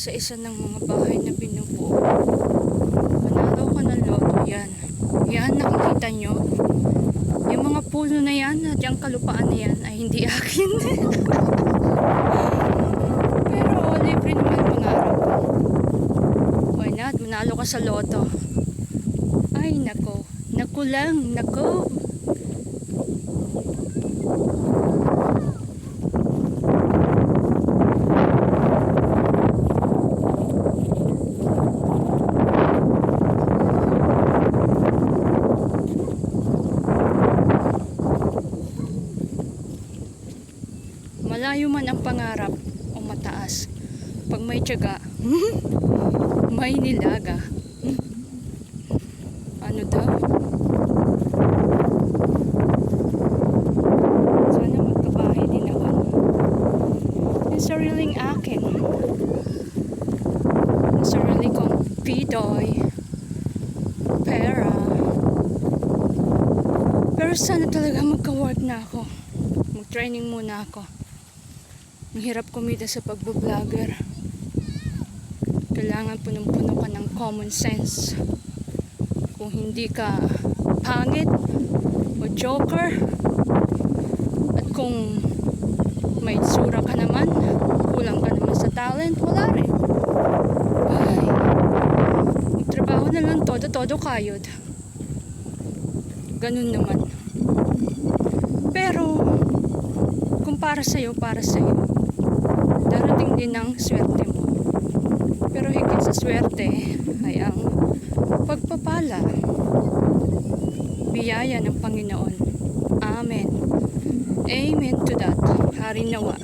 sa isa ng mga bahay na binubuo. Manalo ka ng loto, yan. Yan, nakikita nyo. Yung mga puno na yan at yung kalupaan na yan ay hindi akin. Pero libre naman mangarap. Why not? Manalo ka sa loto. Ay, nako. Naku lang, nako. Malayo man ang pangarap o mataas, pag may tiyaga, may nilaga. Ano daw? Sana magkabahay din ako. Yung sariling akin. Yung sarili kong pidoy. Pera. Pero sana talaga magka-work na ako. Mag-training muna ako. Mahirap kumita sa pagbo-vlogger. Kailangan punong-puno ka ng common sense. Kung hindi ka pangit o joker, at kung may tsura ka naman, kulang ka naman sa talent, wala rin. Ay, magtrabaho na lang todo kayod. Ganun naman. Pero kung para sa'yo, darating din ang swerte mo. Pero higit sa swerte ay ang pagpapala, biyaya ng Panginoon. Amen. Amen to that. Hari nawa.